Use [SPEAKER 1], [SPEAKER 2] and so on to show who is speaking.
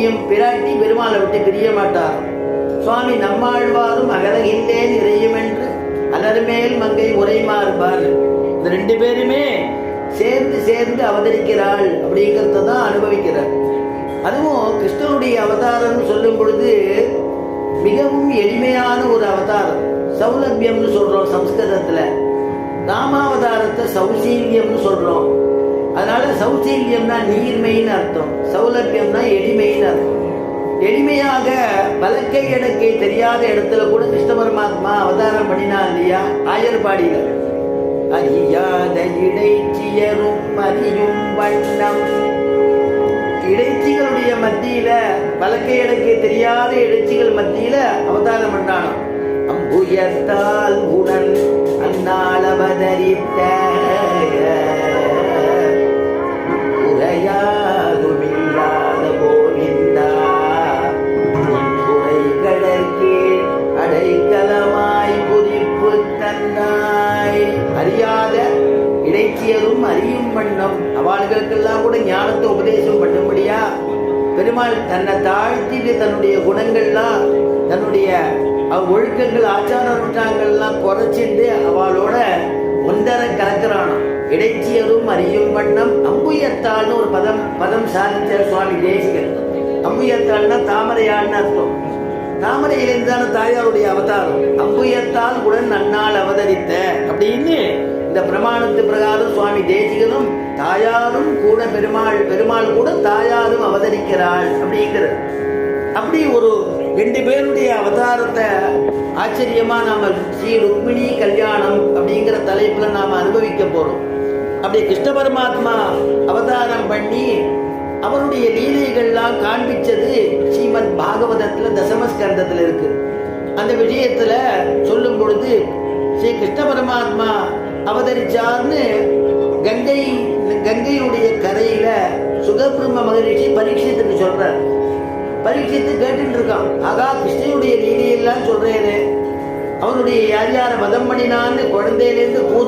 [SPEAKER 1] பிரியம் பிராட்டி பெருமாளை விட்டு பிரிய மாட்டார். சுவாமி நம்மாழ்வாரும் அகலகின்றேன் இறையும் என்று அலர்மேல் மங்கை உரைமாறுபார். இந்த ரெண்டு பேருமே சேர்ந்து சேர்ந்து அவதரிக்கிறாள் அப்படிங்கிறத தான் அனுபவிக்கிறார். அதுவும் கிருஷ்ணனுடைய அவதாரம் சொல்லும் பொழுது மிகவும் எளிமையான ஒரு அவதாரம். சௌலபியம்னு சொல்றோம் சம்ஸ்கிருதத்துல. ராமாவதாரத்தை சௌசீல்யம்னு சொல்றோம். அதனால சௌசீல்யம்னா நீர்மைன்னு அர்த்தம், சௌலபியம்னா எளிமைன்னு அர்த்தம். எளிமையாக வலக்கை இடக்கை தெரியாத இடத்துல கூட கிருஷ்ண பரமாத்மா அவதாரம் பண்ணினா இல்லையா ஆயர்பாடியில. அறியாத இடைச்சியரும் அறியும் வண்ணம். இடைச்சிகளுடைய மத்தியில வலக்கை இடக்கை தெரியாத இடைச்சிகள் மத்தியில அவதாரம் பண்ணானோ. அம்புயத்தால் உடன் அந்நாள் அவதரித்த உரையாதுமில்லாத கோவிந்தா உரை கடற்கே அடைக்கலமாய் புதிப்பு தந்தாய். அறியாத இடைச்சியரும் அறியும் வண்ணம். அவளுக்கெல்லாம் கூட ஞானத்தை உபதேசம் பண்ணும்படியா பெருமாள் தன்னை தாழ்த்திட்டு தன்னுடைய குணங்கள்லாம் தன்னுடைய ஒழுக்கங்கள் ஆச்சார அனுஷ்டானங்கள்லாம் குறைச்சிட்டு அவளோட ஒன்றரை கலக்கிறானோ. இடைச்சியரும் அறியும் வண்ணம். அம்புயத்தாள்னு ஒரு பதம் சாதித்த சுவாமி தேசிகன். அம்புயத்தாள்னா தாமரையாள்னு அர்த்தம். தாமரையிலிருந்தான தாயாருடைய அவதாரம். அம்புயத்தால் உடன் நன்னாள் அவதரித்த அப்படின்னு இந்த பிரமாணத்து பிரகாரம் சுவாமி தேசிகனும் தாயாரும் கூட பெருமாள் கூட தாயாரும் அவதரிக்கிறாள் அப்படிங்கிறது. அப்படி ஒரு ரெண்டு பேருடைய அவதாரத்தை ஆச்சரியமா நாம ஸ்ரீ ருக்மிணி கல்யாணம் அப்படிங்கிற தலைப்புல நாம அனுபவிக்க போறோம். அப்படி கிருஷ்ண பரமாத்மா அவதாரம் பண்ணி அவருடைய லீலைகள்லாம் காண்பிச்சது ஸ்ரீமத் பாகவதத்துல தசமஸ்கந்தத்துல இருக்கு. அந்த விஷயத்துல சொல்லும் பொழுது ஸ்ரீ கிருஷ்ண பரமாத்மா அவதரிச்சார்னு கங்கையுடைய கரையில சுகபிரம்ம மகரிஷி பரீட்சித்துக்கு சொல்றார். பரீட்சித்து கேட்டுட்டு இருக்கான். ஆகா கிருஷ்ணனுடைய லீலையெல்லாம் சொல்றேன்னு, அவனுடைய யார் யார வதம் பண்ணினான்னு குழந்தையிலேருந்து